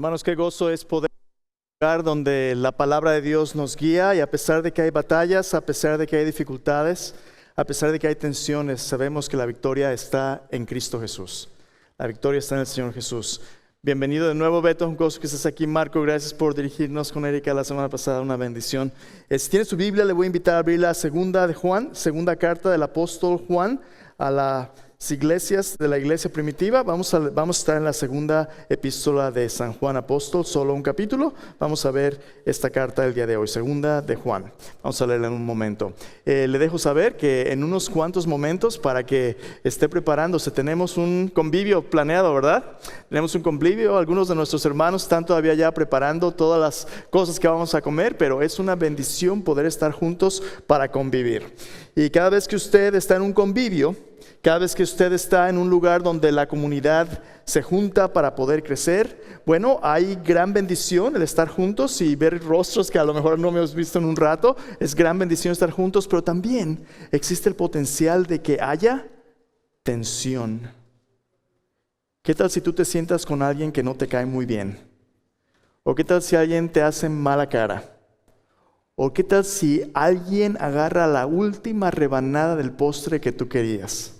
Hermanos, qué gozo es poder llegar donde la palabra de Dios nos guía, y a pesar de que hay batallas, a pesar de que hay dificultades, a pesar de que hay tensiones, sabemos que la victoria está en Cristo Jesús. La victoria está en el Señor Jesús. Bienvenido de nuevo, Beto, un gozo que estés aquí. Marco, gracias por dirigirnos con Erika la semana pasada, una bendición. Si tiene su Biblia, le voy a invitar a abrir la segunda de Juan, segunda carta del apóstol Juan a las iglesias de la iglesia primitiva. Vamos a estar en la segunda epístola de San Juan Apóstol, solo un capítulo. Vamos a ver esta carta del día de hoy, segunda de Juan. Vamos a leerla en un momento. Le dejo saber que en unos cuantos momentos, para que esté preparándose, tenemos un convivio planeado, ¿verdad? Tenemos un convivio, algunos de nuestros hermanos están todavía ya preparando todas las cosas que vamos a comer, pero es una bendición poder estar juntos para convivir. Y cada vez que usted está en un convivio, cada vez que usted está en un lugar donde la comunidad se junta para poder crecer, bueno, hay gran bendición el estar juntos y ver rostros que a lo mejor no me hemos visto en un rato. Es gran bendición estar juntos, pero también existe el potencial de que haya tensión. ¿Qué tal si tú te sientas con alguien que no te cae muy bien? ¿O qué tal si alguien te hace mala cara? ¿O qué tal si alguien agarra la última rebanada del postre que tú querías?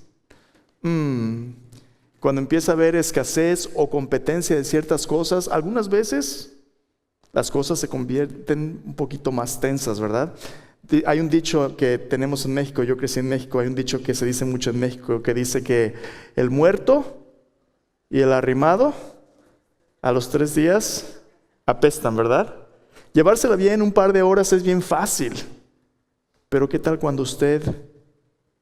Cuando empieza a haber escasez o competencia de ciertas cosas, algunas veces las cosas se convierten un poquito más tensas, ¿verdad? Hay un dicho que tenemos en México, yo crecí en México, hay un dicho que se dice mucho en México, que dice que el muerto y el arrimado a los 3 días apestan, ¿verdad? Llevársela bien un par de horas es bien fácil, pero ¿qué tal cuando usted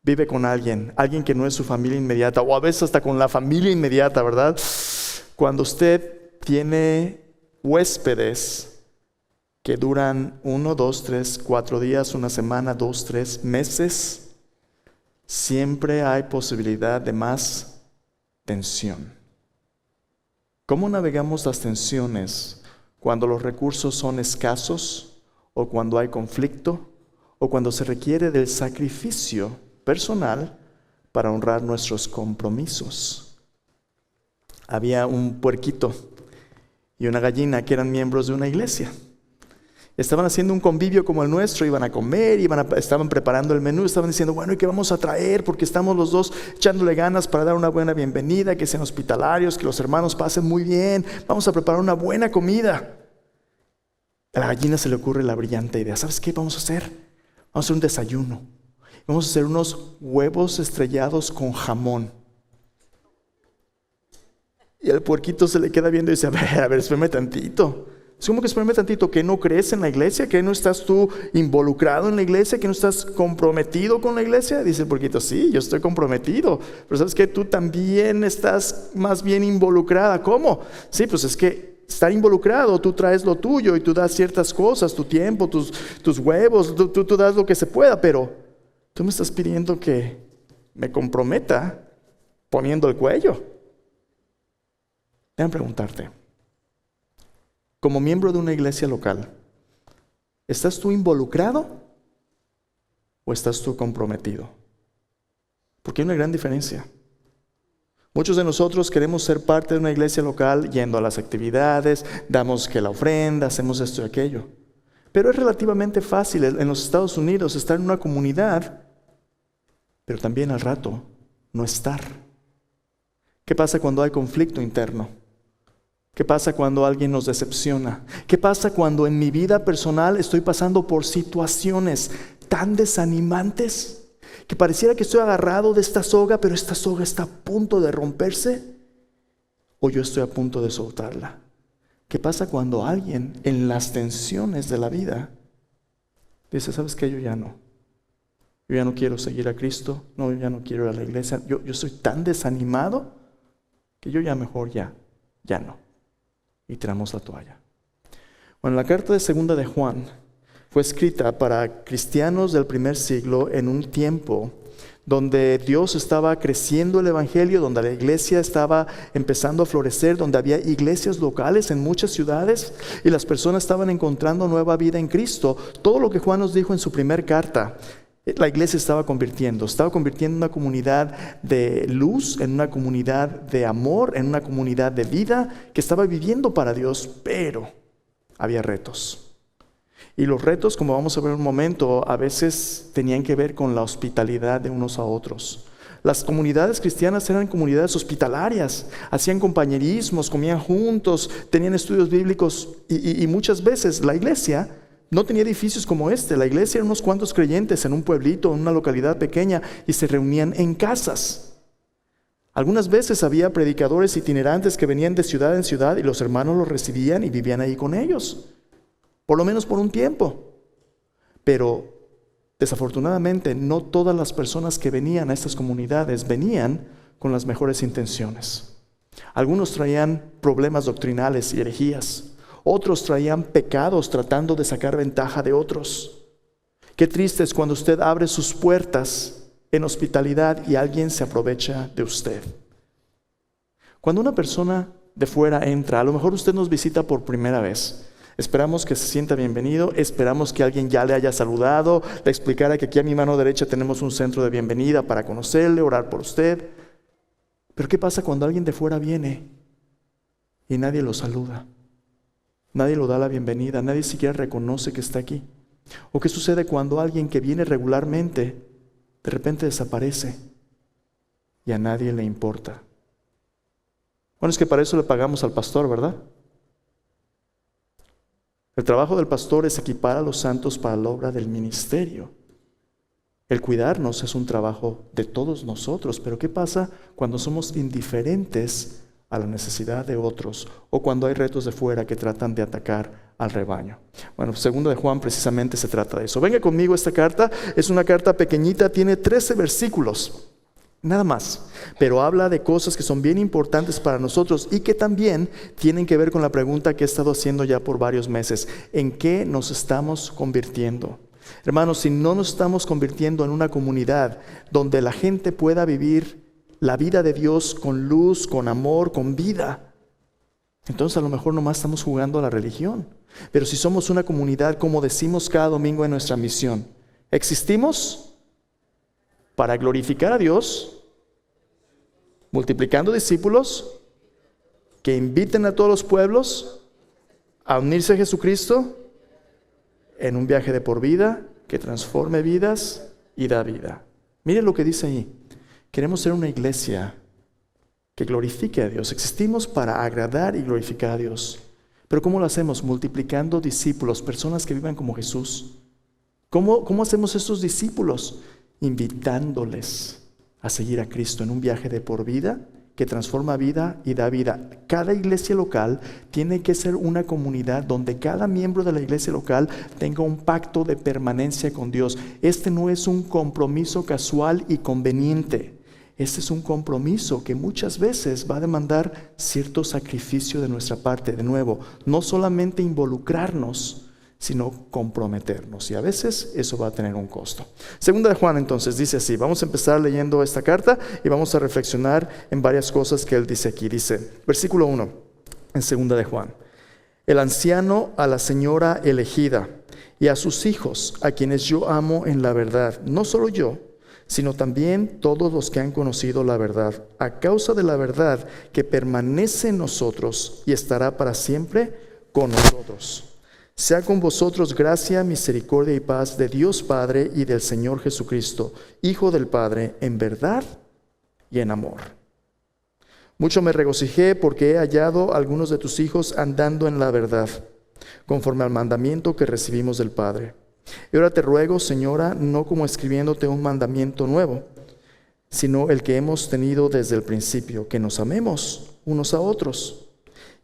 vive con alguien que no es su familia inmediata, o a veces hasta con la familia inmediata, ¿verdad? Cuando usted tiene huéspedes que duran 1, 2, 3, 4 días, una semana, 2, 3 meses, siempre hay posibilidad de más tensión. ¿Cómo navegamos las tensiones cuando los recursos son escasos, o cuando hay conflicto, o cuando se requiere del sacrificio personal para honrar nuestros compromisos? Había un puerquito y una gallina que eran miembros de una iglesia. Estaban haciendo un convivio como el nuestro, iban a comer, estaban preparando el menú, estaban diciendo, bueno, ¿y qué vamos a traer? Porque estamos los dos echándole ganas para dar una buena bienvenida, que sean hospitalarios, que los hermanos pasen muy bien, vamos a preparar una buena comida. A la gallina se le ocurre la brillante idea, ¿sabes qué vamos a hacer? Vamos a hacer un desayuno. Vamos a hacer unos huevos estrellados con jamón. Y al puerquito se le queda viendo y dice, a ver, espérame tantito. Es como que espérame tantito, ¿que no crees en la iglesia? ¿Que no estás tú involucrado en la iglesia? ¿Que no estás comprometido con la iglesia? Dice el puerquito, sí, yo estoy comprometido. Pero ¿sabes qué? Tú también estás más bien involucrada. ¿Cómo? Sí, pues es que estar involucrado, tú traes lo tuyo y tú das ciertas cosas, tu tiempo, tus huevos, tú das lo que se pueda, pero tú me estás pidiendo que me comprometa poniendo el cuello. Déjame preguntarte, como miembro de una iglesia local, ¿estás tú involucrado o estás tú comprometido? Porque hay una gran diferencia. Muchos de nosotros queremos ser parte de una iglesia local yendo a las actividades, damos que la ofrenda, hacemos esto y aquello. Pero es relativamente fácil en los Estados Unidos estar en una comunidad, pero también al rato no estar. ¿Qué pasa cuando hay conflicto interno? ¿Qué pasa cuando alguien nos decepciona? ¿Qué pasa cuando en mi vida personal estoy pasando por situaciones tan desanimantes que pareciera que estoy agarrado de esta soga, pero esta soga está a punto de romperse, o yo estoy a punto de soltarla? ¿Qué pasa cuando alguien en las tensiones de la vida dice, ¿sabes qué? Yo ya no quiero seguir a Cristo, no, yo ya no quiero ir a la iglesia, yo estoy tan desanimado que yo ya mejor ya no. Y tiramos la toalla. Bueno, la carta de segunda de Juan fue escrita para cristianos del primer siglo en un tiempo donde Dios estaba creciendo el evangelio, donde la iglesia estaba empezando a florecer, donde había iglesias locales en muchas ciudades y las personas estaban encontrando nueva vida en Cristo. Todo lo que Juan nos dijo en su primer carta La iglesia estaba convirtiendo en una comunidad de luz, en una comunidad de amor, en una comunidad de vida que estaba viviendo para Dios, pero había retos. Y los retos, como vamos a ver en un momento, a veces tenían que ver con la hospitalidad de unos a otros. Las comunidades cristianas eran comunidades hospitalarias, hacían compañerismos, comían juntos, tenían estudios bíblicos y muchas veces la iglesia no tenía edificios como este. La iglesia eran unos cuantos creyentes en un pueblito, en una localidad pequeña, y se reunían en casas. Algunas veces había predicadores itinerantes que venían de ciudad en ciudad y los hermanos los recibían y vivían ahí con ellos, por lo menos por un tiempo. Pero desafortunadamente no todas las personas que venían a estas comunidades venían con las mejores intenciones. Algunos traían problemas doctrinales y herejías. Otros traían pecados tratando de sacar ventaja de otros. Qué triste es cuando usted abre sus puertas en hospitalidad y alguien se aprovecha de usted. Cuando una persona de fuera entra, a lo mejor usted nos visita por primera vez. Esperamos que se sienta bienvenido, esperamos que alguien ya le haya saludado, le explicara que aquí a mi mano derecha tenemos un centro de bienvenida para conocerle, orar por usted. Pero ¿qué pasa cuando alguien de fuera viene y nadie lo saluda? Nadie lo da la bienvenida, nadie siquiera reconoce que está aquí. ¿O qué sucede cuando alguien que viene regularmente de repente desaparece y a nadie le importa? Bueno, es que para eso le pagamos al pastor, ¿verdad? El trabajo del pastor es equipar a los santos para la obra del ministerio. El cuidarnos es un trabajo de todos nosotros, pero ¿qué pasa cuando somos indiferentes a la necesidad de otros o cuando hay retos de fuera que tratan de atacar al rebaño? Bueno, segundo de Juan precisamente se trata de eso. Venga conmigo, esta carta es una carta pequeñita, tiene 13 versículos, nada más, pero habla de cosas que son bien importantes para nosotros y que también tienen que ver con la pregunta que he estado haciendo ya por varios meses: ¿en qué nos estamos convirtiendo? Hermanos, si no nos estamos convirtiendo en una comunidad donde la gente pueda vivir la vida de Dios con luz, con amor, con vida, entonces a lo mejor nomás estamos jugando a la religión. Pero si somos una comunidad, como decimos cada domingo en nuestra misión, existimos para glorificar a Dios, multiplicando discípulos que inviten a todos los pueblos a unirse a Jesucristo en un viaje de por vida que transforme vidas y da vida. Miren lo que dice ahí. Queremos ser una iglesia que glorifique a Dios. Existimos para agradar y glorificar a Dios. Pero ¿cómo lo hacemos? Multiplicando discípulos, personas que vivan como Jesús. ¿Cómo hacemos estos discípulos? Invitándoles a seguir a Cristo en un viaje de por vida que transforma vida y da vida. Cada iglesia local tiene que ser una comunidad donde cada miembro de la iglesia local tenga un pacto de permanencia con Dios. Este no es un compromiso casual y conveniente. Este es un compromiso que muchas veces va a demandar cierto sacrificio de nuestra parte. De nuevo, no solamente involucrarnos, sino comprometernos. Y a veces eso va a tener un costo. Segunda de Juan entonces dice así. Vamos a empezar leyendo esta carta y vamos a reflexionar en varias cosas que él dice aquí. Dice, versículo 1, en segunda de Juan. El anciano a la señora elegida y a sus hijos, a quienes yo amo en la verdad. No solo yo, sino también todos los que han conocido la verdad, a causa de la verdad que permanece en nosotros y estará para siempre con nosotros. Sea con vosotros gracia, misericordia y paz de Dios Padre y del Señor Jesucristo, Hijo del Padre, en verdad y en amor. Mucho me regocijé porque he hallado a algunos de tus hijos andando en la verdad, conforme al mandamiento que recibimos del Padre. Y ahora te ruego, Señora, no como escribiéndote un mandamiento nuevo, sino el que hemos tenido desde el principio, que nos amemos unos a otros.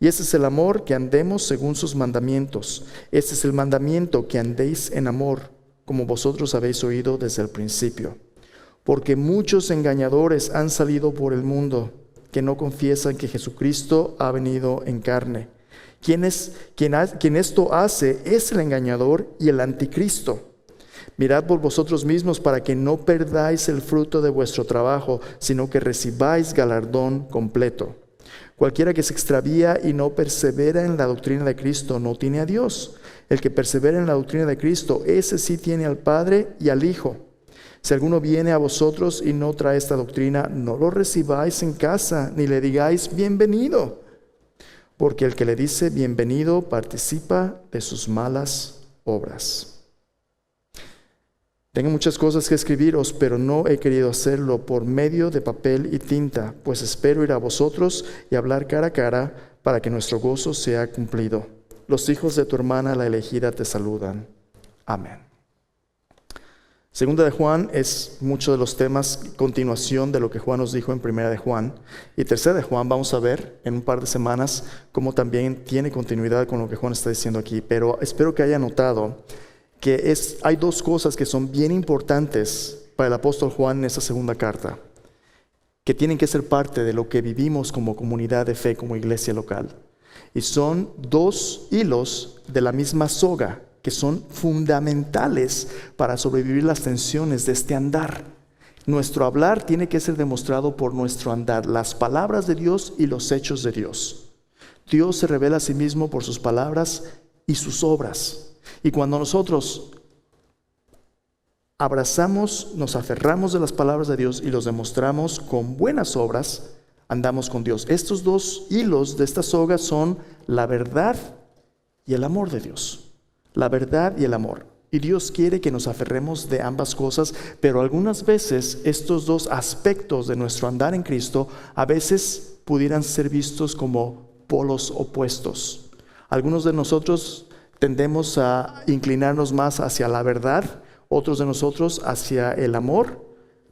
Y ese es el amor, que andemos según sus mandamientos. Este es el mandamiento, que andéis en amor, como vosotros habéis oído desde el principio. Porque muchos engañadores han salido por el mundo, que no confiesan que Jesucristo ha venido en carne. Quien esto hace es el engañador y el anticristo. Mirad por vosotros mismos para que no perdáis el fruto de vuestro trabajo, sino que recibáis galardón completo. Cualquiera que se extravía y no persevera en la doctrina de Cristo no tiene a Dios. El que persevera en la doctrina de Cristo, ese sí tiene al Padre y al Hijo. Si alguno viene a vosotros y no trae esta doctrina, no lo recibáis en casa, ni le digáis bienvenido, porque el que le dice bienvenido participa de sus malas obras. Tengo muchas cosas que escribiros, pero no he querido hacerlo por medio de papel y tinta, pues espero ir a vosotros y hablar cara a cara para que nuestro gozo sea cumplido. Los hijos de tu hermana, la elegida, te saludan. Amén. Segunda de Juan es muchos de los temas, continuación de lo que Juan nos dijo en Primera de Juan. Y Tercera de Juan vamos a ver en un par de semanas cómo también tiene continuidad con lo que Juan está diciendo aquí. Pero espero que haya notado que hay dos cosas que son bien importantes para el apóstol Juan en esa segunda carta, que tienen que ser parte de lo que vivimos como comunidad de fe, como iglesia local. Y son dos hilos de la misma soga, que son fundamentales para sobrevivir las tensiones de este andar. Nuestro hablar tiene que ser demostrado por nuestro andar, las palabras de Dios y los hechos de Dios. Dios se revela a sí mismo por sus palabras y sus obras. Y cuando nosotros abrazamos, nos aferramos de las palabras de Dios y los demostramos con buenas obras, andamos con Dios. Estos dos hilos de esta soga son la verdad y el amor de Dios. La verdad y el amor. Y Dios quiere que nos aferremos de ambas cosas, pero algunas veces estos dos aspectos de nuestro andar en Cristo a veces pudieran ser vistos como polos opuestos. Algunos de nosotros tendemos a inclinarnos más hacia la verdad, otros de nosotros hacia el amor,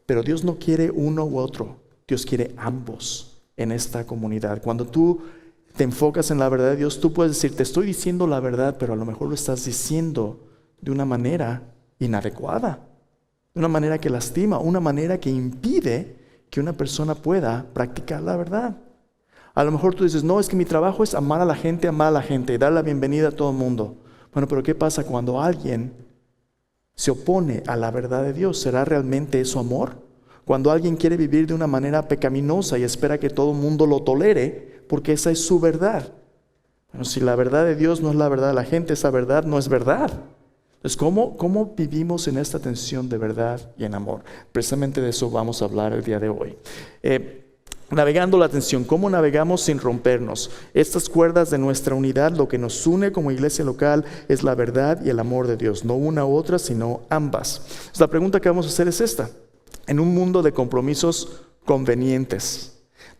pero Dios no quiere uno u otro, Dios quiere ambos en esta comunidad. Cuando tú te enfocas en la verdad de Dios, tú puedes decir, te estoy diciendo la verdad, pero a lo mejor lo estás diciendo de una manera inadecuada, de una manera que lastima, una manera que impide que una persona pueda practicar la verdad. A lo mejor tú dices, no, es que mi trabajo es amar a la gente y dar la bienvenida a todo el mundo. Bueno, pero ¿qué pasa cuando alguien se opone a la verdad de Dios? ¿Será realmente eso amor? Cuando alguien quiere vivir de una manera pecaminosa y espera que todo el mundo lo tolere, porque esa es su verdad. Bueno, si la verdad de Dios no es la verdad de la gente, esa verdad no es verdad. Entonces, ¿cómo vivimos en esta tensión de verdad y en amor? Precisamente de eso vamos a hablar el día de hoy. Navegando la tensión, ¿cómo navegamos sin rompernos? Estas cuerdas de nuestra unidad, lo que nos une como iglesia local es la verdad y el amor de Dios, no una u otra, sino ambas. Entonces, la pregunta que vamos a hacer es esta. En un mundo de compromisos convenientes,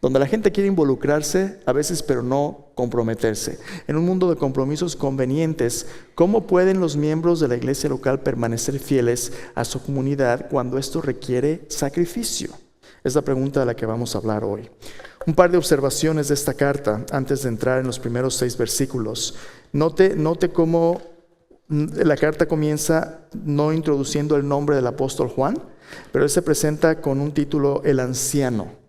donde la gente quiere involucrarse a veces pero no comprometerse. En un mundo de compromisos convenientes, ¿cómo pueden los miembros de la iglesia local permanecer fieles a su comunidad cuando esto requiere sacrificio? Es la pregunta de la que vamos a hablar hoy. Un par de observaciones de esta carta antes de entrar en los primeros 6 versículos. Note cómo la carta comienza no introduciendo el nombre del apóstol Juan, pero él se presenta con un título, el anciano.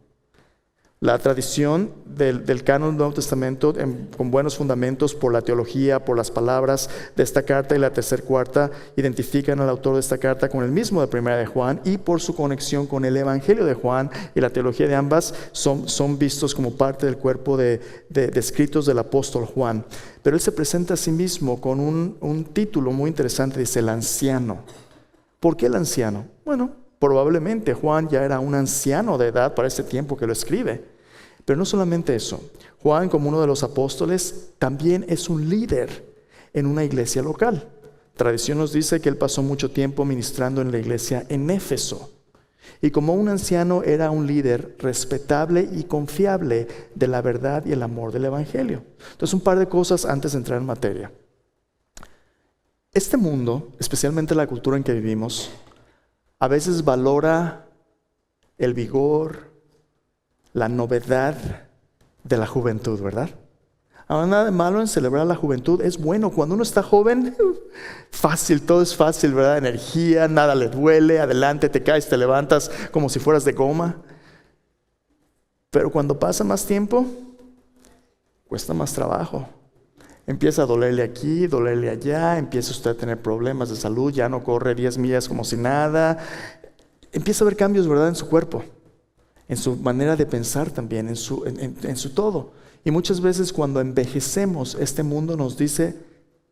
La tradición del canon del Nuevo Testamento, con buenos fundamentos por la teología, por las palabras de esta carta y la tercera cuarta, identifican al autor de esta carta con el mismo de Primera de Juan, y por su conexión con el Evangelio de Juan y la teología de ambas son vistos como parte del cuerpo de escritos del apóstol Juan. Pero él se presenta a sí mismo con un título muy interesante, dice el anciano. ¿Por qué el anciano? Bueno, probablemente Juan ya era un anciano de edad para ese tiempo que lo escribe. Pero no solamente eso. Juan, como uno de los apóstoles, también es un líder en una iglesia local. Tradición nos dice que él pasó mucho tiempo ministrando en la iglesia en Éfeso. Y como un anciano era un líder respetable y confiable de la verdad y el amor del Evangelio. Entonces, un par de cosas antes de entrar en materia. Este mundo, especialmente la cultura en que vivimos, a veces valora el vigor, la novedad de la juventud, ¿verdad? No hay nada de malo en celebrar la juventud, es bueno. Cuando uno está joven, fácil, todo es fácil, ¿verdad? Energía, nada le duele, adelante, te caes, te levantas como si fueras de goma. Pero cuando pasa más tiempo, cuesta más trabajo. Empieza a dolerle aquí, dolerle allá, empieza usted a tener problemas de salud, ya no corre 10 millas como si nada. Empieza a haber cambios, ¿verdad?, en su cuerpo, en su manera de pensar también, en su todo. Y muchas veces cuando envejecemos, este mundo nos dice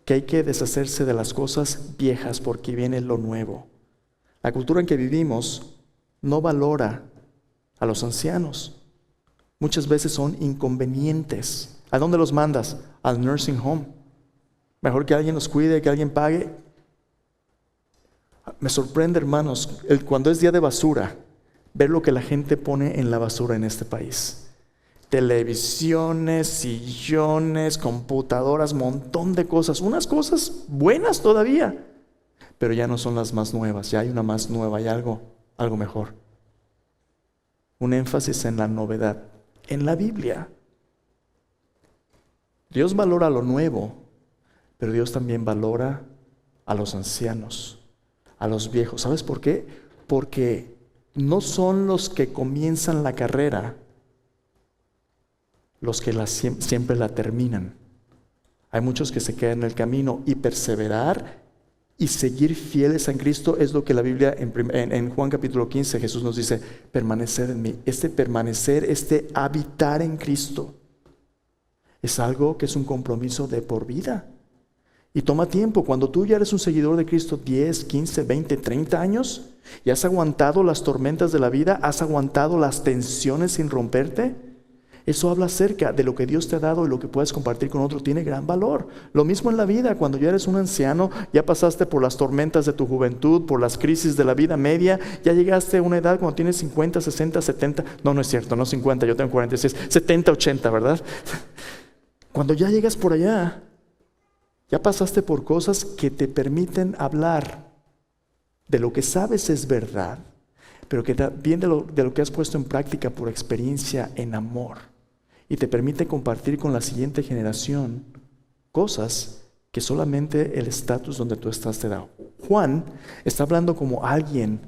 que hay que deshacerse de las cosas viejas porque viene lo nuevo. La cultura en que vivimos no valora a los ancianos. Muchas veces son inconvenientes. ¿A dónde los mandas? Al nursing home. Mejor que alguien los cuide, que alguien pague. Me sorprende, hermanos, cuando es día de basura, ver lo que la gente pone en la basura en este país. Televisiones, sillones, computadoras, montón de cosas. Unas cosas buenas todavía, pero ya no son las más nuevas. Ya hay una más nueva, hay algo mejor. Un énfasis en la novedad. En la Biblia, Dios valora lo nuevo, pero Dios también valora a los ancianos, a los viejos. ¿Sabes por qué? Porque no son los que comienzan la carrera los que siempre la terminan. Hay muchos que se quedan en el camino, y perseverar y seguir fieles en Cristo es lo que la Biblia en Juan capítulo 15 Jesús nos dice: permanecer en mí. Permanecer, habitar en Cristo es algo que es un compromiso de por vida. Y toma tiempo. Cuando tú ya eres un seguidor de Cristo 10, 15, 20, 30 años y has aguantado las tormentas de la vida, has aguantado las tensiones sin romperte, eso habla acerca de lo que Dios te ha dado y lo que puedes compartir con otro. Tiene gran valor. Lo mismo en la vida. Cuando ya eres un anciano, ya pasaste por las tormentas de tu juventud, por las crisis de la vida media, ya llegaste a una edad cuando tienes 50, 60, 70. No es cierto, no 50, yo tengo 46, 70, 80, ¿verdad? Cuando ya llegas por allá, ya pasaste por cosas que te permiten hablar de lo que sabes es verdad, pero que también de lo que has puesto en práctica por experiencia en amor. Y te permite compartir con la siguiente generación cosas que solamente el estatus donde tú estás te da. Juan está hablando como alguien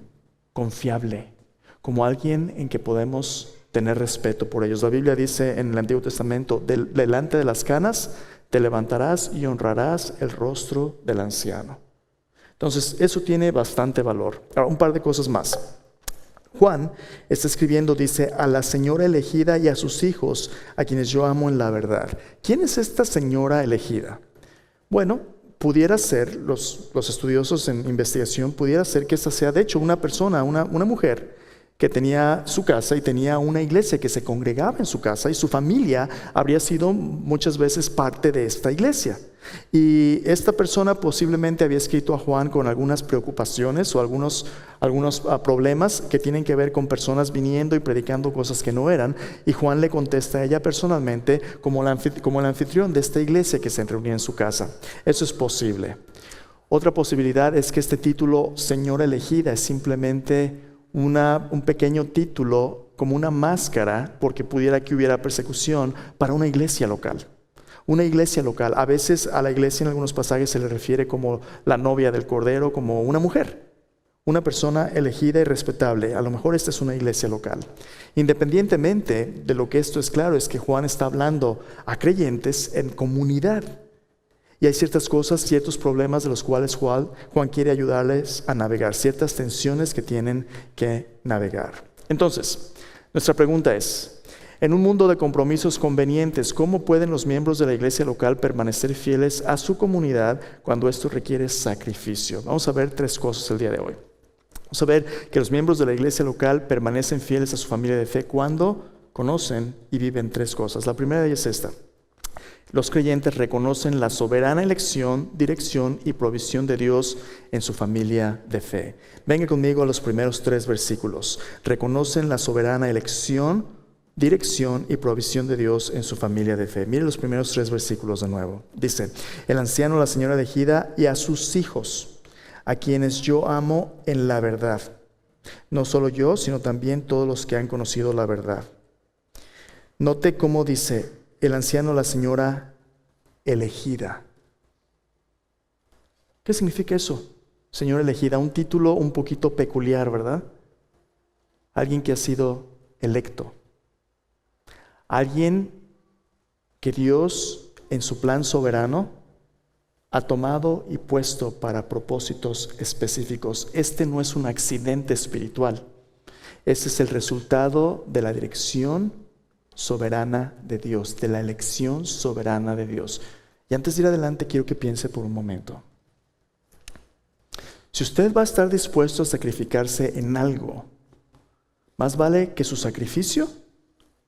confiable, como alguien en que podemos tener respeto por ellos. La Biblia dice en el Antiguo Testamento: delante de las canas te levantarás y honrarás el rostro del anciano. Entonces, eso tiene bastante valor. Ahora, un par de cosas más. Juan está escribiendo, dice: a la señora elegida y a sus hijos, a quienes yo amo en la verdad. ¿Quién es esta señora elegida? Bueno, pudiera ser, los estudiosos en investigación, pudiera ser que esta sea de hecho una persona, una mujer que tenía su casa y tenía una iglesia, que se congregaba en su casa, y su familia habría sido muchas veces parte de esta iglesia. Y esta persona posiblemente había escrito a Juan con algunas preocupaciones o algunos problemas que tienen que ver con personas viniendo y predicando cosas que no eran, y Juan le contesta a ella personalmente como el anfitrión de esta iglesia que se reunía en su casa. Eso es posible. Otra posibilidad es que este título, señora elegida, es simplemente un pequeño título, como una máscara, porque pudiera que hubiera persecución, para una iglesia local. Una iglesia local. A veces a la iglesia en algunos pasajes se le refiere como la novia del Cordero, como una mujer, una persona elegida y respetable. A lo mejor esta es una iglesia local. Independientemente de lo que esto es claro, es que Juan está hablando a creyentes en comunidad. Y hay ciertas cosas, ciertos problemas de los cuales Juan quiere ayudarles a navegar, ciertas tensiones que tienen que navegar. Entonces, nuestra pregunta es: en un mundo de compromisos convenientes, ¿cómo pueden los miembros de la iglesia local permanecer fieles a su comunidad cuando esto requiere sacrificio? Vamos a ver tres cosas el día de hoy. Vamos a ver que los miembros de la iglesia local permanecen fieles a su familia de fe cuando conocen y viven tres cosas. La primera de ellas es esta: los creyentes reconocen la soberana elección, dirección y provisión de Dios en su familia de fe. Venga conmigo a los primeros 3 versículos. Reconocen la soberana elección, dirección y provisión de Dios en su familia de fe. Mire los primeros 3 versículos de nuevo. Dice: el anciano, la señora elegida y a sus hijos, a quienes yo amo en la verdad. No solo yo, sino también todos los que han conocido la verdad. Note cómo dice: el anciano, la señora elegida. ¿Qué significa eso? Señora elegida, un título un poquito peculiar, ¿verdad? Alguien que ha sido electo. Alguien que Dios, en su plan soberano, ha tomado y puesto para propósitos específicos. Este no es un accidente espiritual. Este es el resultado de la dirección soberana de Dios, de la elección soberana de Dios. Y antes de ir adelante, quiero que piense por un momento. Si usted va a estar dispuesto a sacrificarse en algo, más vale que su sacrificio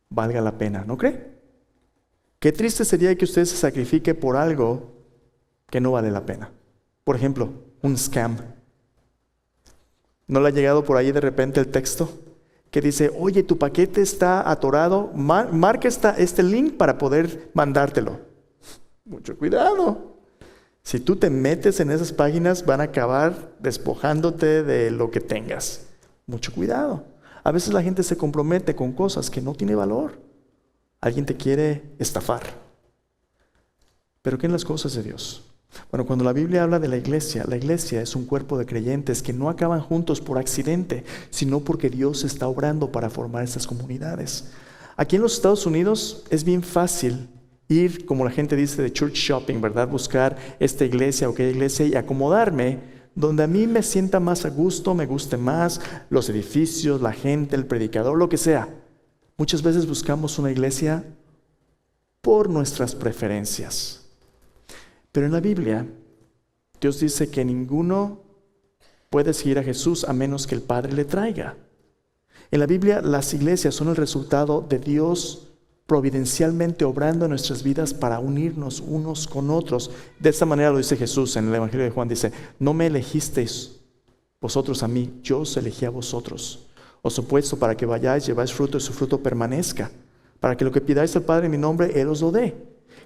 valga la pena, ¿no cree? Qué triste sería que usted se sacrifique por algo que no vale la pena. Por ejemplo, un scam. ¿No le ha llegado por ahí de repente el texto que dice, oye, tu paquete está atorado, marca este link para poder mandártelo? Mucho cuidado. Si tú te metes en esas páginas, van a acabar despojándote de lo que tengas. Mucho cuidado. A veces la gente se compromete con cosas que no tiene valor. Alguien te quiere estafar. ¿Pero qué en las cosas de Dios? Bueno, cuando la Biblia habla de la iglesia es un cuerpo de creyentes que no acaban juntos por accidente, sino porque Dios está obrando para formar estas comunidades. Aquí en los Estados Unidos es bien fácil ir, como la gente dice, de church shopping, ¿verdad? Buscar esta iglesia o aquella iglesia y acomodarme donde a mí me sienta más a gusto, me guste más, los edificios, la gente, el predicador, lo que sea. Muchas veces buscamos una iglesia por nuestras preferencias. Pero en la Biblia, Dios dice que ninguno puede seguir a Jesús a menos que el Padre le traiga. En la Biblia, las iglesias son el resultado de Dios providencialmente obrando en nuestras vidas para unirnos unos con otros. De esta manera lo dice Jesús en el Evangelio de Juan, dice, no me elegisteis vosotros a mí, yo os elegí a vosotros. Os he puesto para que vayáis, lleváis fruto y su fruto permanezca, para que lo que pidáis al Padre en mi nombre, Él os lo dé.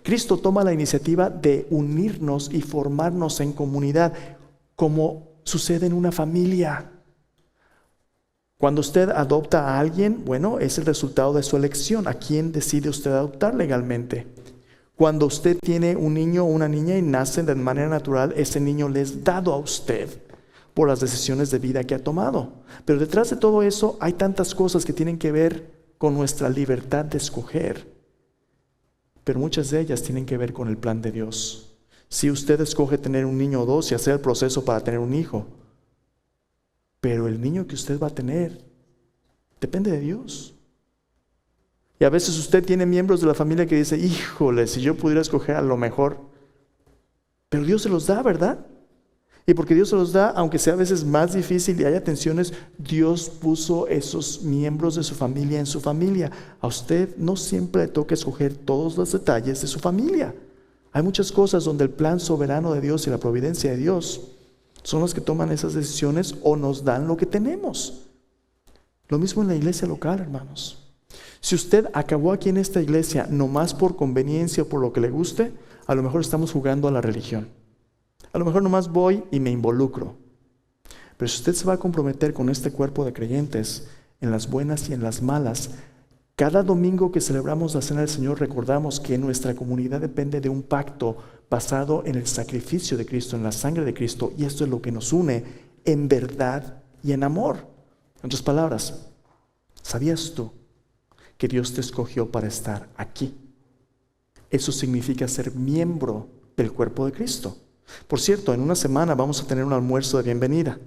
Cristo toma la iniciativa de unirnos y formarnos en comunidad, como sucede en una familia. Cuando usted adopta a alguien, bueno, es el resultado de su elección. ¿A quién decide usted adoptar legalmente? Cuando usted tiene un niño o una niña y nacen de manera natural, ese niño le es dado a usted por las decisiones de vida que ha tomado. Pero detrás de todo eso hay tantas cosas que tienen que ver con nuestra libertad de escoger. Pero muchas de ellas tienen que ver con el plan de Dios. Si usted escoge tener un niño o dos y hacer el proceso para tener un hijo, pero el niño que usted va a tener depende de Dios. Y a veces usted tiene miembros de la familia que dice, híjole, si yo pudiera escoger a lo mejor. Pero Dios se los da, ¿verdad? Y porque Dios se los da, aunque sea a veces más difícil y haya tensiones, Dios puso esos miembros de su familia en su familia. A usted no siempre le toca escoger todos los detalles de su familia. Hay muchas cosas donde el plan soberano de Dios y la providencia de Dios son los que toman esas decisiones o nos dan lo que tenemos. Lo mismo en la iglesia local, hermanos. Si usted acabó aquí en esta iglesia nomás por conveniencia o por lo que le guste, a lo mejor estamos jugando a la religión. A lo mejor nomás voy y me involucro. Pero si usted se va a comprometer con este cuerpo de creyentes, en las buenas y en las malas, cada domingo que celebramos la Cena del Señor recordamos que nuestra comunidad depende de un pacto basado en el sacrificio de Cristo, en la sangre de Cristo, y esto es lo que nos une en verdad y en amor. En otras palabras, ¿sabías tú que Dios te escogió para estar aquí? Eso significa ser miembro del cuerpo de Cristo. Por cierto, en una semana vamos a tener un almuerzo de bienvenida.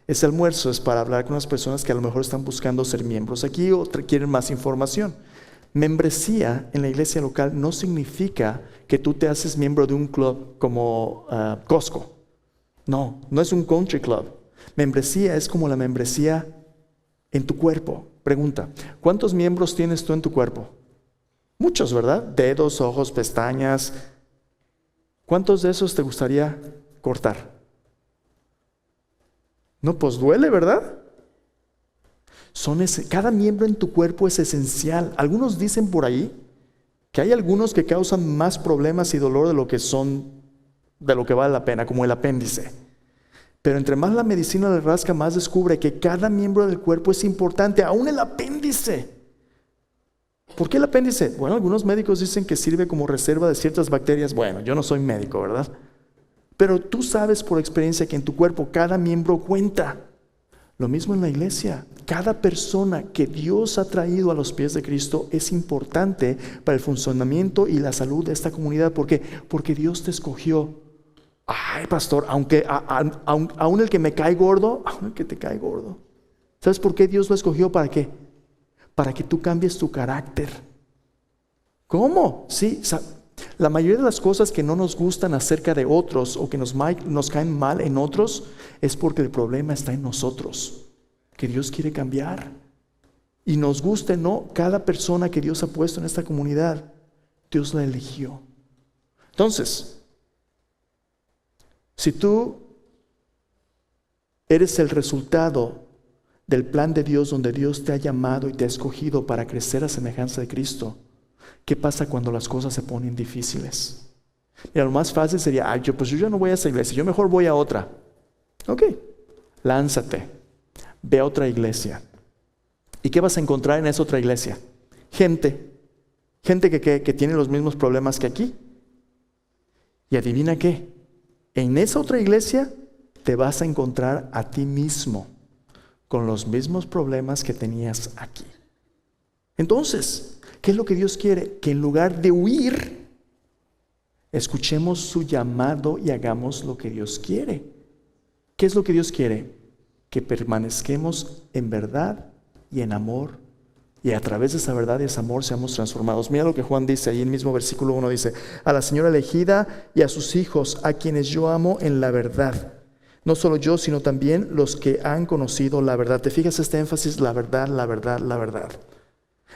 Ese almuerzo es para hablar con las personas que a lo mejor están buscando ser miembros aquí o quieren más información. Membresía en la iglesia local no significa que tú te haces miembro de un club como Costco. No, no es un country club. Membresía es como la membresía en tu cuerpo. Pregunta, ¿cuántos miembros tienes tú en tu cuerpo? Muchos, ¿verdad? Dedos, ojos, pestañas. ¿Cuántos de esos te gustaría cortar? No, pues duele, ¿verdad? Cada miembro en tu cuerpo es esencial. Algunos dicen por ahí que hay algunos que causan más problemas y dolor de lo que vale la pena, como el apéndice. Pero entre más la medicina le rasca, más descubre que cada miembro del cuerpo es importante, aún el apéndice. ¿Por qué el apéndice? Bueno, algunos médicos dicen que sirve como reserva de ciertas bacterias. Bueno, yo no soy médico, ¿verdad? Pero tú sabes por experiencia que en tu cuerpo cada miembro cuenta. Lo mismo en la iglesia. Cada persona que Dios ha traído a los pies de Cristo es importante para el funcionamiento y la salud de esta comunidad. ¿Por qué? Porque Dios te escogió. Ay, pastor, aún el que me cae gordo, aún el que te cae gordo. ¿Sabes por qué Dios lo escogió? ¿Para qué? Para que tú cambies tu carácter. ¿Cómo? Sí, La mayoría de las cosas que no nos gustan acerca de otros o que nos caen mal en otros es porque el problema está en nosotros, que Dios quiere cambiar. Y nos guste o no, cada persona que Dios ha puesto en esta comunidad, Dios la eligió. Entonces, si tú eres el resultado del plan de Dios, donde Dios te ha llamado y te ha escogido para crecer a semejanza de Cristo, ¿qué pasa cuando las cosas se ponen difíciles? Mira, lo más fácil sería, yo ya no voy a esa iglesia, yo mejor voy a otra. Ok, lánzate, ve a otra iglesia. ¿Y qué vas a encontrar en esa otra iglesia? Gente que tiene los mismos problemas que aquí. Y adivina qué, en esa otra iglesia te vas a encontrar a ti mismo con los mismos problemas que tenías aquí. Entonces, ¿qué es lo que Dios quiere? Que en lugar de huir, escuchemos su llamado y hagamos lo que Dios quiere. ¿Qué es lo que Dios quiere? Que permanezcamos en verdad y en amor, y a través de esa verdad y ese amor seamos transformados. Mira lo que Juan dice ahí en el mismo versículo 1, dice: a la señora elegida y a sus hijos, a quienes yo amo en la verdad. No solo yo, sino también los que han conocido la verdad. ¿Te fijas este énfasis? La verdad, la verdad, la verdad.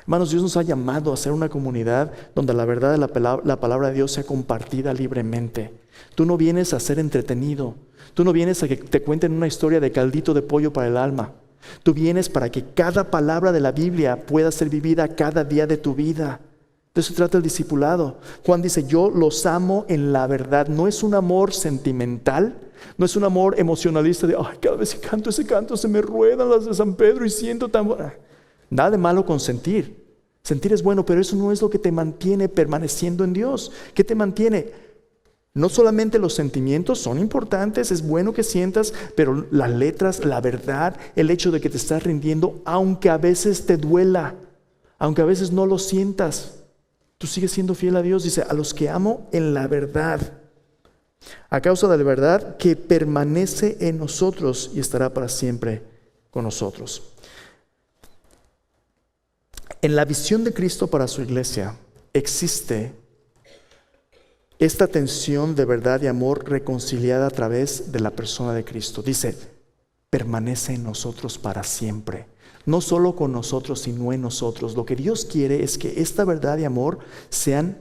Hermanos, Dios nos ha llamado a ser una comunidad donde la verdad de la palabra de Dios sea compartida libremente. Tú no vienes a ser entretenido. Tú no vienes a que te cuenten una historia de caldito de pollo para el alma. Tú vienes para que cada palabra de la Biblia pueda ser vivida cada día de tu vida. De eso se trata el discipulado. Juan dice: yo los amo en la verdad. No es un amor sentimental, no es un amor emocionalista de cada vez que canto ese canto se me ruedan las de San Pedro y siento tan... Nada de malo con sentir. Sentir es bueno, pero eso no es lo que te mantiene permaneciendo en Dios. ¿Qué te mantiene? No solamente los sentimientos son importantes, es bueno que sientas, pero las letras, la verdad, el hecho de que te estás rindiendo, aunque a veces te duela, aunque a veces no lo sientas, tú sigues siendo fiel a Dios. Dice: a los que amo en la verdad, a causa de la verdad que permanece en nosotros y estará para siempre con nosotros. En la visión de Cristo para su iglesia existe esta tensión de verdad y amor reconciliada a través de la persona de Cristo. Dice: permanece en nosotros para siempre. No solo con nosotros, sino en nosotros. Lo que Dios quiere es que esta verdad y amor sean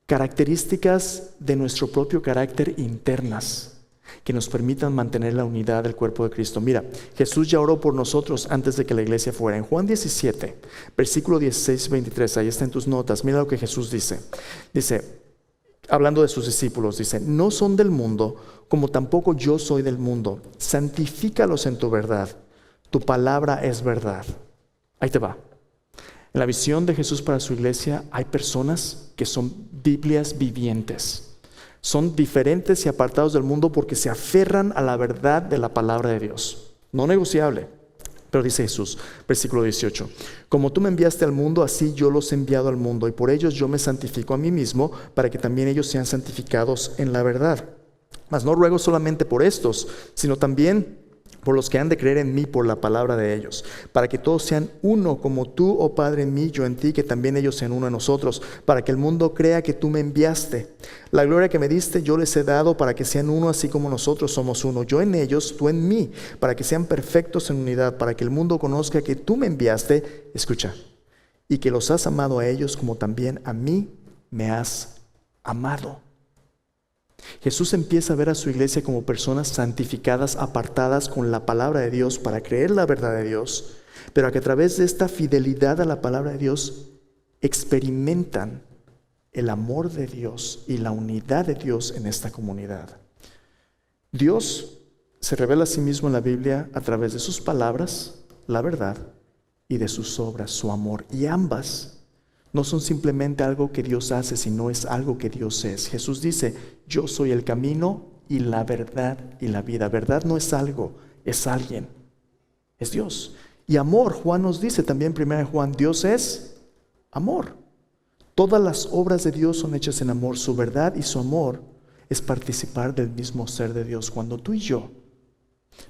características de nuestro propio carácter internas, que nos permitan mantener la unidad del cuerpo de Cristo. Mira, Jesús ya oró por nosotros antes de que la iglesia fuera. En Juan 17, versículo 16 y 23, ahí está en tus notas. Mira lo que Jesús dice. Dice, hablando de sus discípulos, dice: no son del mundo, como tampoco yo soy del mundo. Santifícalos en tu verdad. Tu palabra es verdad. Ahí te va. En la visión de Jesús para su iglesia hay personas que son Biblias vivientes. Son diferentes y apartados del mundo porque se aferran a la verdad de la palabra de Dios. No negociable. Pero dice Jesús, versículo 18: como tú me enviaste al mundo, así yo los he enviado al mundo, y por ellos yo me santifico a mí mismo, para que también ellos sean santificados en la verdad. Mas no ruego solamente por estos, sino también por los que han de creer en mí por la palabra de ellos, para que todos sean uno, como tú, oh Padre, en mí, yo en ti, que también ellos sean uno en nosotros, para que el mundo crea que tú me enviaste. La gloria que me diste yo les he dado, para que sean uno así como nosotros somos uno, yo en ellos, tú en mí, para que sean perfectos en unidad, para que el mundo conozca que tú me enviaste, escucha, y que los has amado a ellos como también a mí me has amado. Jesús empieza a ver a su iglesia como personas santificadas, apartadas con la palabra de Dios para creer la verdad de Dios, pero que a través de esta fidelidad a la palabra de Dios experimentan el amor de Dios y la unidad de Dios en esta comunidad. Dios se revela a sí mismo en la Biblia a través de sus palabras, la verdad, y de sus obras, su amor, y ambas no son simplemente algo que Dios hace, sino es algo que Dios es. Jesús dice: yo soy el camino y la verdad y la vida. Verdad no es algo, es alguien, es Dios. Y amor, Juan nos dice también en 1 Juan, Dios es amor. Todas las obras de Dios son hechas en amor. Su verdad y su amor es participar del mismo ser de Dios. Cuando tú y yo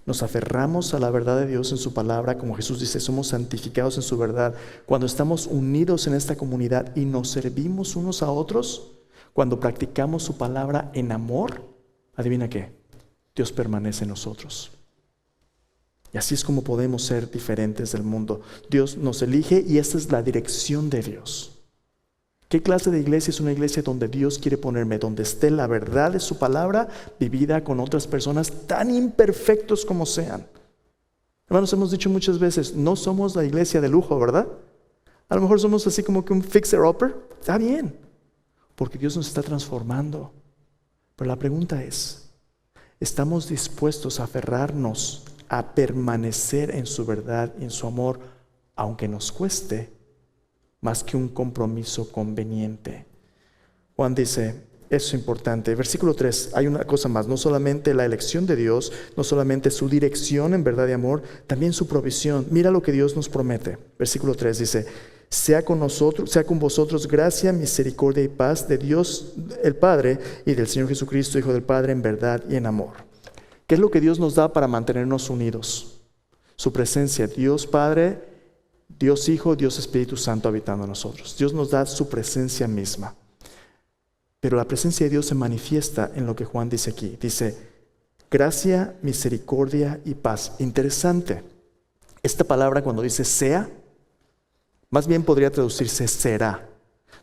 nos aferramos a la verdad de Dios en su palabra, como Jesús dice, somos santificados en su verdad. Cuando estamos unidos en esta comunidad y nos servimos unos a otros, Cuando practicamos su palabra en amor, adivina qué, Dios permanece en nosotros. Y así es como podemos ser diferentes del mundo. Dios nos elige y esta es la dirección de Dios. ¿Qué clase de iglesia es una iglesia donde Dios quiere ponerme? Donde esté la verdad de su palabra vivida con otras personas tan imperfectos como sean. Hermanos, hemos dicho muchas veces, no somos la iglesia de lujo, ¿verdad? A lo mejor somos así como que un fixer-upper. Está bien, porque Dios nos está transformando. Pero la pregunta es, ¿estamos dispuestos a aferrarnos a permanecer en su verdad y en su amor, aunque nos cueste, más que un compromiso conveniente? Juan dice, eso es importante. Versículo 3, hay una cosa más, no solamente la elección de Dios, no solamente su dirección en verdad y amor, también su provisión. Mira lo que Dios nos promete. Versículo 3 dice, sea con vosotros gracia, misericordia y paz de Dios el Padre y del Señor Jesucristo, Hijo del Padre, en verdad y en amor. ¿Qué es lo que Dios nos da para mantenernos unidos? Su presencia, Dios Padre, Dios Hijo, Dios Espíritu Santo habitando en nosotros. Dios nos da su presencia misma. Pero la presencia de Dios se manifiesta en lo que Juan dice aquí. Dice, gracia, misericordia y paz. Interesante. Esta palabra cuando dice sea, más bien podría traducirse será.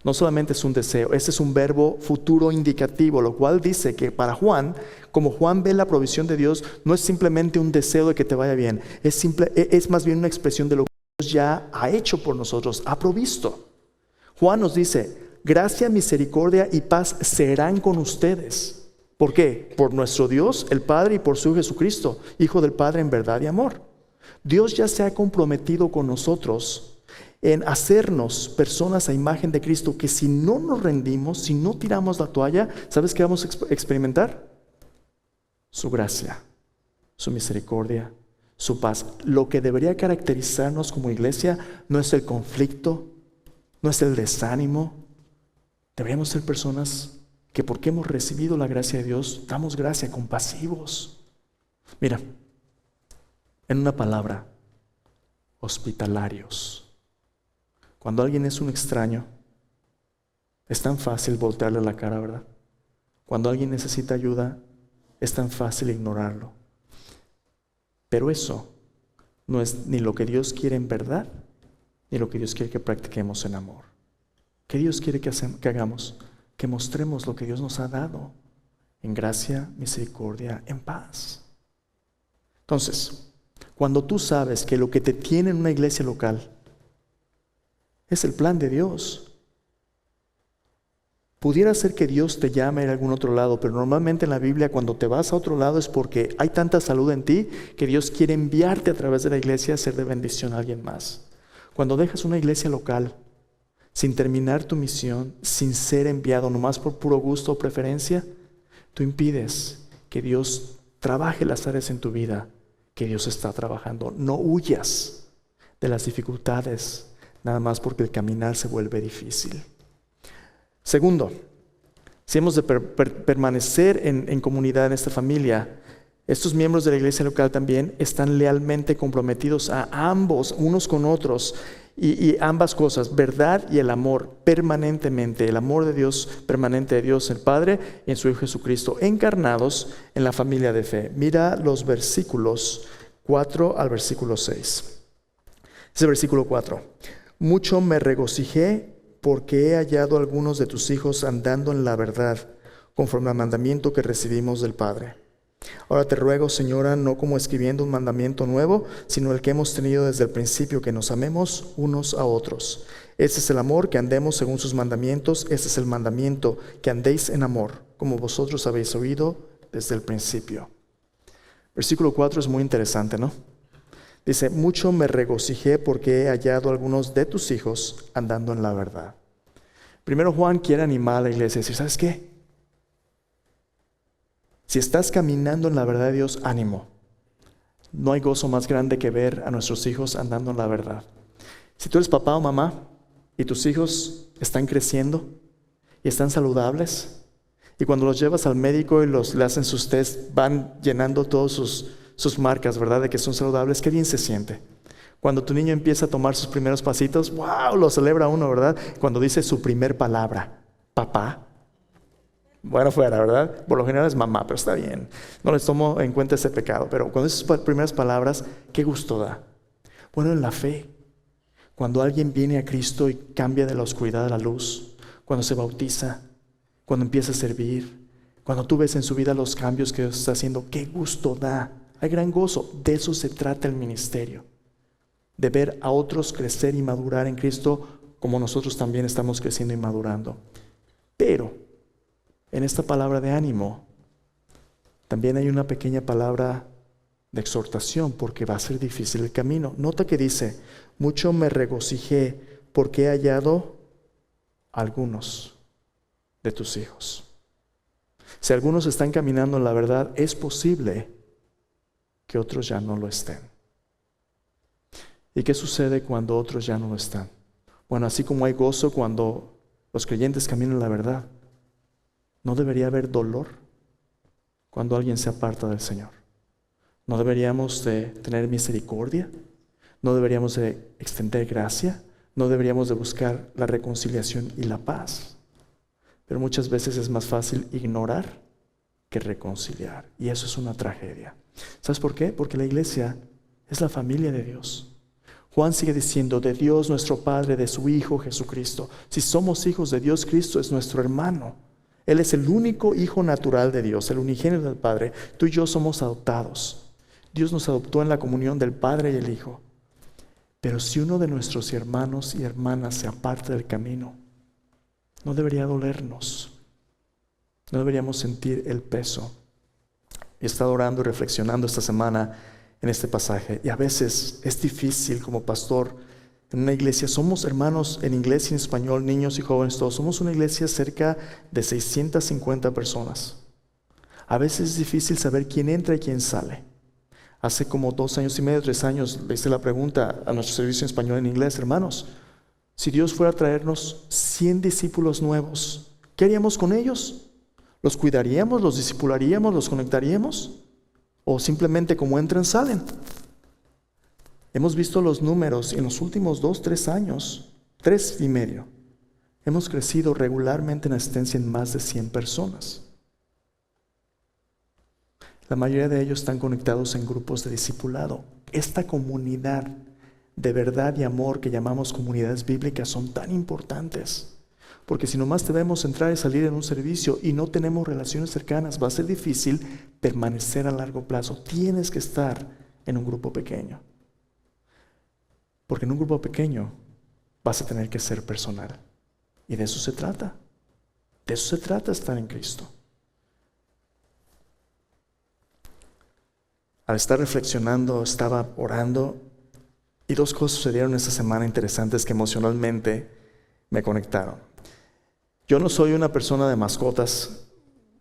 No solamente es un deseo, este es un verbo futuro indicativo, lo cual dice que para Juan, como Juan ve la provisión de Dios, no es simplemente un deseo de que te vaya bien, es más bien una expresión de lo que Dios ya ha hecho por nosotros, ha provisto. Juan nos dice, gracia, misericordia y paz serán con ustedes. ¿Por qué? Por nuestro Dios, el Padre, y por su Jesucristo, Hijo del Padre en verdad y amor. Dios ya se ha comprometido con nosotros en hacernos personas a imagen de Cristo, que si no nos rendimos, si no tiramos la toalla, ¿sabes qué vamos a experimentar? Su gracia, su misericordia, su paz. Lo que debería caracterizarnos como iglesia no es el conflicto, no es el desánimo. Deberíamos ser personas que, porque hemos recibido la gracia de Dios, damos gracia, compasivos. Mira, en una palabra, hospitalarios. Cuando alguien es un extraño, es tan fácil voltearle la cara, ¿verdad? Cuando alguien necesita ayuda, es tan fácil ignorarlo. Pero eso no es ni lo que Dios quiere en verdad, ni lo que Dios quiere que practiquemos en amor. ¿Qué Dios quiere que hagamos? Que mostremos lo que Dios nos ha dado en gracia, misericordia, en paz. Entonces, cuando tú sabes que lo que te tiene en una iglesia local es el plan de Dios. Pudiera ser que Dios te llame a algún otro lado, pero normalmente en la Biblia cuando te vas a otro lado es porque hay tanta salud en ti que Dios quiere enviarte a través de la iglesia a ser de bendición a alguien más. Cuando dejas una iglesia local sin terminar tu misión, sin ser enviado nomás por puro gusto o preferencia, tú impides que Dios trabaje las áreas en tu vida que Dios está trabajando. No huyas de las dificultades nada más porque el caminar se vuelve difícil. Segundo, si hemos de permanecer en comunidad, en esta familia, estos miembros de la iglesia local también están lealmente comprometidos a ambos, unos con otros, y ambas cosas, verdad y el amor, permanentemente, el amor de Dios permanente de Dios el Padre y en su Hijo Jesucristo, encarnados en la familia de fe. Mira los versículos 4 al versículo 6. Ese versículo 4. Mucho me regocijé porque he hallado a algunos de tus hijos andando en la verdad, conforme al mandamiento que recibimos del Padre. Ahora te ruego, Señora, no como escribiendo un mandamiento nuevo, sino el que hemos tenido desde el principio, que nos amemos unos a otros. Este es el amor, que andemos según sus mandamientos. Este es el mandamiento, que andéis en amor, como vosotros habéis oído desde el principio. Versículo 4 es muy interesante, ¿no? Dice, mucho me regocijé porque he hallado a algunos de tus hijos andando en la verdad. Primero Juan quiere animar a la iglesia y decir, ¿sabes qué? Si estás caminando en la verdad de Dios, ánimo. No hay gozo más grande que ver a nuestros hijos andando en la verdad. Si tú eres papá o mamá y tus hijos están creciendo y están saludables, y cuando los llevas al médico y le hacen sus tests, van llenando todos sus marcas, ¿verdad? De que son saludables, qué bien se siente. Cuando tu niño empieza a tomar sus primeros pasitos, ¡wow! Lo celebra uno, ¿verdad? Cuando dice su primer palabra, papá, Bueno, fuera, ¿verdad? Por lo general es mamá, pero está bien. No les tomo en cuenta ese pecado. Pero con esas primeras palabras, ¿qué gusto da? Bueno, en la fe. Cuando alguien viene a Cristo y cambia de la oscuridad a la luz, cuando se bautiza, cuando empieza a servir, cuando tú ves en su vida los cambios que Dios está haciendo, qué gusto da. Hay gran gozo. De eso se trata el ministerio. De ver a otros crecer y madurar en Cristo como nosotros también estamos creciendo y madurando. Pero en esta palabra de ánimo también hay una pequeña palabra de exhortación, porque va a ser difícil el camino. Nota que dice: mucho me regocijé porque he hallado algunos de tus hijos. Si algunos están caminando en la verdad, es posible que otros ya no lo estén. ¿Y qué sucede cuando otros ya no lo están? Bueno, así como hay gozo cuando los creyentes caminan en la verdad, ¿no debería haber dolor cuando alguien se aparta del Señor? ¿No deberíamos de tener misericordia? ¿No deberíamos de extender gracia? ¿No deberíamos de buscar la reconciliación y la paz? Pero muchas veces es más fácil ignorar que reconciliar. Y eso es una tragedia. ¿Sabes por qué? Porque la iglesia es la familia de Dios. Juan sigue diciendo: de Dios nuestro Padre, de su Hijo Jesucristo. Si somos hijos de Dios, Cristo es nuestro hermano. Él es el único hijo natural de Dios, el unigénito del Padre. Tú y yo somos adoptados. Dios nos adoptó en la comunión del Padre y el Hijo. Pero si uno de nuestros hermanos y hermanas se aparta del camino, no debería dolernos. No deberíamos sentir el peso. He estado orando y reflexionando esta semana en este pasaje. Y a veces es difícil como pastor en una iglesia. Somos hermanos en inglés y en español, niños y jóvenes todos. Somos una iglesia cerca de 650 personas. A veces es difícil saber quién entra y quién sale. Hace como 2 años y medio, 3 años, le hice la pregunta a nuestro servicio en español y en inglés: hermanos, si Dios fuera a traernos 100 discípulos nuevos, ¿qué haríamos con ellos? ¿Los cuidaríamos? ¿Los discipularíamos? ¿Los conectaríamos? ¿O simplemente como entran, salen? Hemos visto los números en los últimos 2, 3 años, 3 y medio. Hemos crecido regularmente en asistencia en más de 100 personas. La mayoría de ellos están conectados en grupos de discipulado. Esta comunidad de verdad y amor que llamamos comunidades bíblicas son tan importantes. Porque si nomás debemos entrar y salir en un servicio y no tenemos relaciones cercanas, va a ser difícil permanecer a largo plazo. Tienes que estar en un grupo pequeño. Porque en un grupo pequeño vas a tener que ser personal. Y de eso se trata. De eso se trata estar en Cristo. Al estar reflexionando, estaba orando, y 2 cosas sucedieron esta semana interesantes que emocionalmente me conectaron. Yo no soy una persona de mascotas,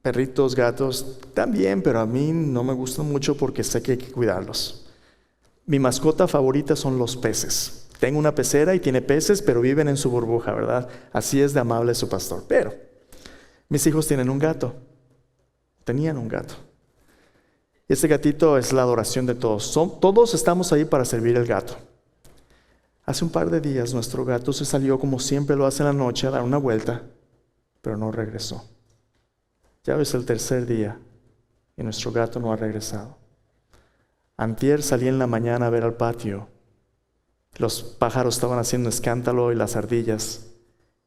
perritos, gatos, también, pero a mí no me gustan mucho porque sé que hay que cuidarlos. Mi mascota favorita son los peces. Tengo una pecera y tiene peces, pero viven en su burbuja, ¿verdad? Así es de amable su pastor. Pero mis hijos tienen un gato. Tenían un gato. Y este gatito es la adoración de todos. Todos estamos ahí para servir al gato. Hace un par de días nuestro gato se salió, como siempre lo hace en la noche, a dar una vuelta, pero no regresó. Ya es el 3er día y nuestro gato no ha regresado. Antier salí en la mañana a ver al patio. Los pájaros estaban haciendo escándalo y las ardillas,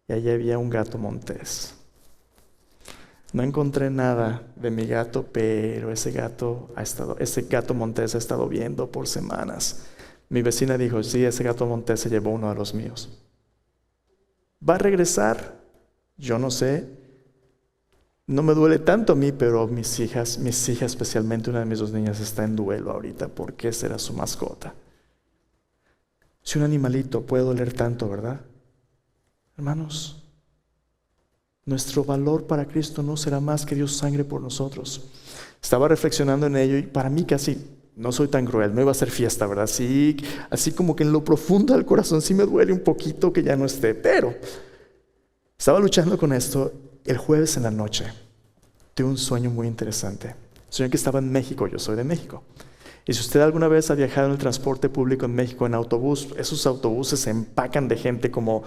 y allí había un gato montés. No encontré nada de mi gato, pero ese gato montés ha estado viendo por semanas. Mi vecina dijo: sí, ese gato montés se llevó uno de los míos. ¿Va a regresar? Yo no sé. No me duele tanto a mí, pero mis hijas, especialmente una de mis 2 niñas, está en duelo ahorita porque esa era su mascota. Si un animalito puede doler tanto, ¿verdad? Hermanos, nuestro valor para Cristo no será más que dio sangre por nosotros. Estaba reflexionando en ello y para mí casi no soy tan cruel, no iba a ser fiesta, ¿verdad? Sí, así como que en lo profundo del corazón sí me duele un poquito que ya no esté, pero estaba luchando con esto. El jueves en la noche tuve un sueño muy interesante. Soñé que estaba en México, yo soy de México. Y si usted alguna vez ha viajado en el transporte público en México en autobús, esos autobuses se empacan de gente como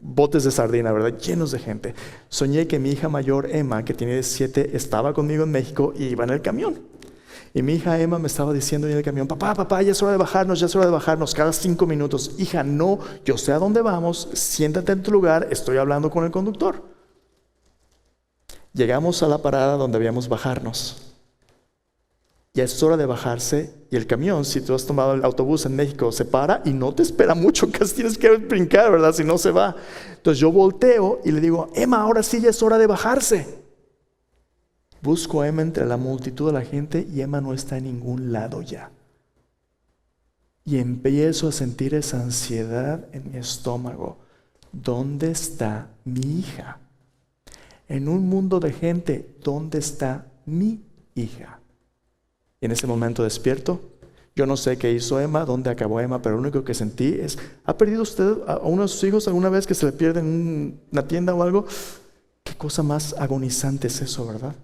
botes de sardina, ¿verdad? Llenos de gente. Soñé que mi hija mayor, Emma, que tiene 17, estaba conmigo en México y iba en el camión. Y mi hija Emma me estaba diciendo en el camión, papá, ya es hora de bajarnos, ya es hora de bajarnos, cada 5 minutos. Hija, no, yo sé a dónde vamos, siéntate en tu lugar, estoy hablando con el conductor. Llegamos a la parada donde habíamos bajarnos. Ya es hora de bajarse y el camión, si tú has tomado el autobús en México, se para y no te espera mucho, casi tienes que brincar, ¿verdad? Si no se va. Entonces yo volteo y le digo, Emma, ahora sí ya es hora de bajarse. Busco a Emma entre la multitud de la gente y Emma no está en ningún lado ya. Y empiezo a sentir esa ansiedad en mi estómago. ¿Dónde está mi hija? En un mundo de gente, ¿dónde está mi hija? Y en ese momento despierto. Yo no sé qué hizo Emma, dónde acabó Emma, pero lo único que sentí es, ¿ha perdido usted a uno de sus hijos alguna vez que se le pierde en una tienda o algo? Qué cosa más agonizante es eso, ¿verdad?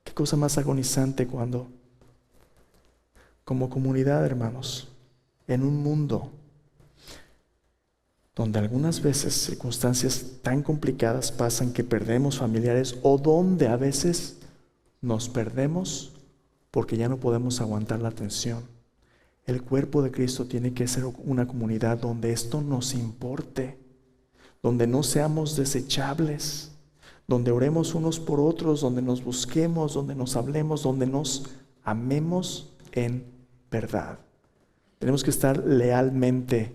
Qué cosa más agonizante cuando, como comunidad, hermanos, en un mundo donde algunas veces circunstancias tan complicadas pasan que perdemos familiares o donde a veces nos perdemos porque ya no podemos aguantar la tensión. El cuerpo de Cristo tiene que ser una comunidad donde esto nos importe, donde no seamos desechables, donde oremos unos por otros, donde nos busquemos, donde nos hablemos, donde nos amemos en verdad. Tenemos que estar lealmente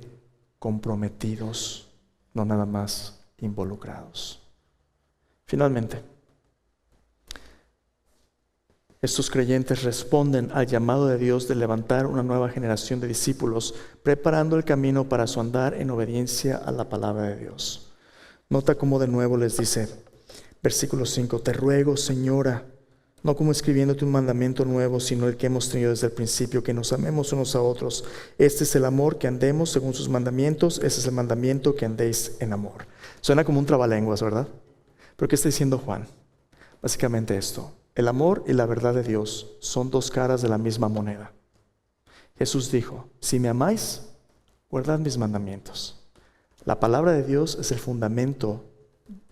comprometidos, no nada más involucrados. Finalmente, estos creyentes responden al llamado de Dios de levantar una nueva generación de discípulos, preparando el camino para su andar en obediencia a la palabra de Dios. Nota cómo de nuevo les dice, versículo 5, te ruego, Señora, no como escribiéndote un mandamiento nuevo, sino el que hemos tenido desde el principio, que nos amemos unos a otros. Este es el amor, que andemos según sus mandamientos, ese es el mandamiento, que andéis en amor. Suena como un trabalenguas, ¿verdad? ¿Pero qué está diciendo Juan? Básicamente esto. El amor y la verdad de Dios son dos caras de la misma moneda. Jesús dijo, si me amáis, guardad mis mandamientos. La palabra de Dios es el fundamento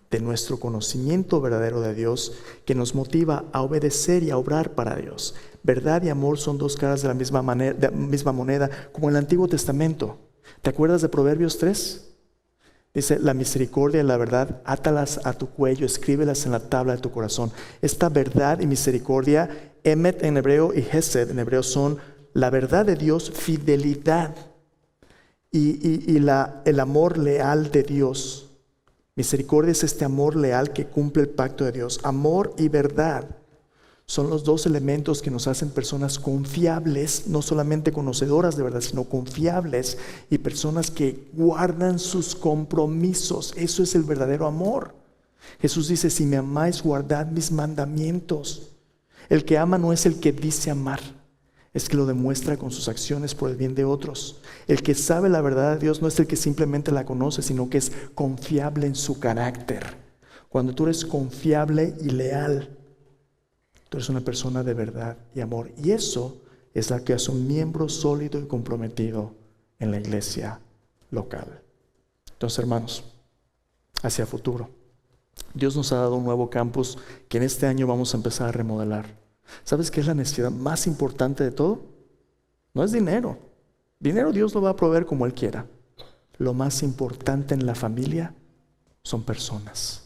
de nuestro conocimiento verdadero de Dios que nos motiva a obedecer y a obrar para Dios. Verdad y amor son dos caras de la misma moneda, como en el Antiguo Testamento. ¿Te acuerdas de Proverbios 3? Dice, la misericordia y la verdad, átalas a tu cuello, escríbelas en la tabla de tu corazón. Esta verdad y misericordia, emet en hebreo y hesed en hebreo, son la verdad de Dios, fidelidad y el amor leal de Dios. Misericordia es este amor leal que cumple el pacto de Dios. Amor y verdad son los dos elementos que nos hacen personas confiables, no solamente conocedoras de verdad, sino confiables y personas que guardan sus compromisos. Eso es el verdadero amor. Jesús dice, si me amáis, guardad mis mandamientos. El que ama no es el que dice amar, es que lo demuestra con sus acciones por el bien de otros. El que sabe la verdad de Dios no es el que simplemente la conoce, sino que es confiable en su carácter. Cuando tú eres confiable y leal, tú eres una persona de verdad y amor. Y eso es la que hace un miembro sólido y comprometido en la iglesia local. Entonces, hermanos, hacia futuro, Dios nos ha dado un nuevo campus que en este año vamos a empezar a remodelar. ¿Sabes qué es la necesidad más importante de todo? No es dinero. Dinero Dios lo va a proveer como Él quiera. Lo más importante en la familia son personas.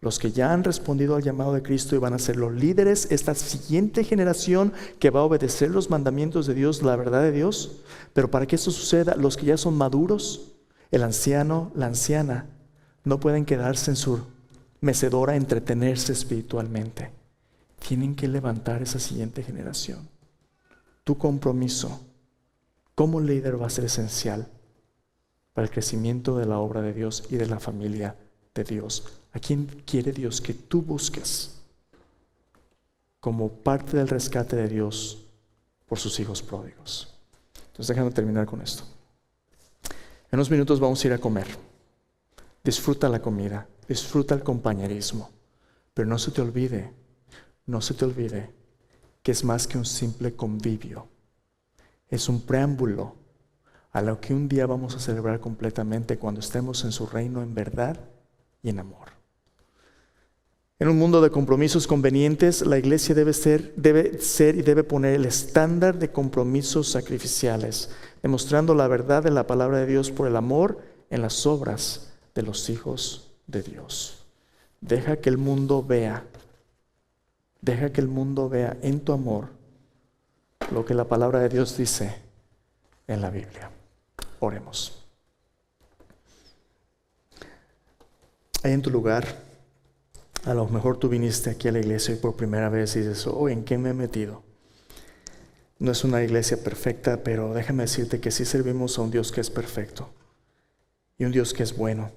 Los que ya han respondido al llamado de Cristo y van a ser los líderes, esta siguiente generación que va a obedecer los mandamientos de Dios, la verdad de Dios. Pero para que esto suceda, los que ya son maduros, el anciano, la anciana, no pueden quedarse en su mecedora a entretenerse espiritualmente. Tienen que levantar esa siguiente generación. Tu compromiso como líder va a ser esencial para el crecimiento de la obra de Dios y de la familia de Dios. ¿A quién quiere Dios que tú busques como parte del rescate de Dios por sus hijos pródigos? Entonces déjame terminar con esto. En unos minutos vamos a ir a comer. Disfruta la comida, disfruta el compañerismo, pero no se te olvide que es más que un simple convivio. Es un preámbulo a lo que un día vamos a celebrar completamente cuando estemos en su reino en verdad y en amor. En un mundo de compromisos convenientes, la iglesia debe ser y debe poner el estándar de compromisos sacrificiales, demostrando la verdad de la palabra de Dios por el amor en las obras de los hijos de Dios. Deja que el mundo vea en tu amor lo que la palabra de Dios dice en la Biblia. Oremos. Ahí en tu lugar, a lo mejor tú viniste aquí a la iglesia y por primera vez y dices, ¿en qué me he metido? No es una iglesia perfecta, pero déjame decirte que sí servimos a un Dios que es perfecto y un Dios que es bueno.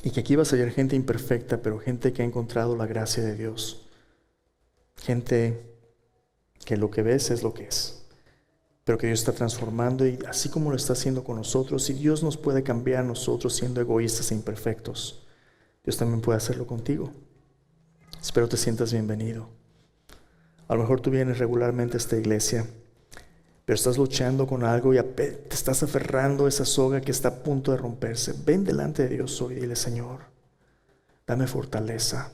Y que aquí vas a hallar gente imperfecta, pero gente que ha encontrado la gracia de Dios. Gente que lo que ves es lo que es, pero que Dios está transformando, y así como lo está haciendo con nosotros, y Dios nos puede cambiar a nosotros siendo egoístas e imperfectos, Dios también puede hacerlo contigo. Espero te sientas bienvenido. A lo mejor tú vienes regularmente a esta iglesia, pero estás luchando con algo y te estás aferrando a esa soga que está a punto de romperse. Ven delante de Dios hoy y dile, Señor, dame fortaleza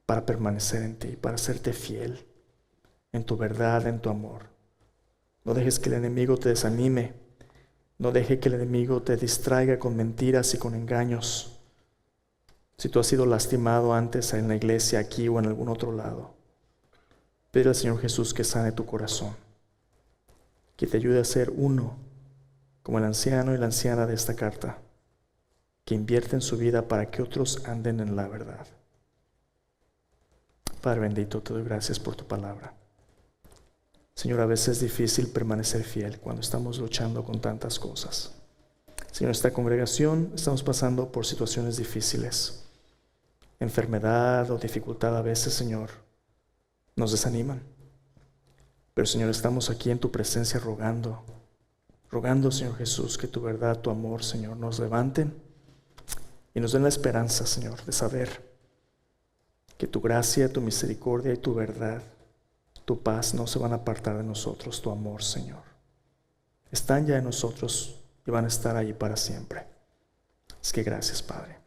para permanecer en ti, para serte fiel en tu verdad, en tu amor. No dejes que el enemigo te desanime. No dejes que el enemigo te distraiga con mentiras y con engaños. Si tú has sido lastimado antes en la iglesia, aquí o en algún otro lado, pídele al Señor Jesús que sane tu corazón, que te ayude a ser uno, como el anciano y la anciana de esta carta, que invierte en su vida para que otros anden en la verdad. Padre bendito, te doy gracias por tu palabra. Señor, a veces es difícil permanecer fiel cuando estamos luchando con tantas cosas. Señor, esta congregación estamos pasando por situaciones difíciles. Enfermedad o dificultad a veces, Señor, nos desaniman. Pero, Señor, estamos aquí en tu presencia rogando, Señor Jesús, que tu verdad, tu amor, Señor, nos levanten y nos den la esperanza, Señor, de saber que tu gracia, tu misericordia y tu verdad, tu paz no se van a apartar de nosotros, tu amor, Señor. Están ya en nosotros y van a estar ahí para siempre. Es que gracias, Padre.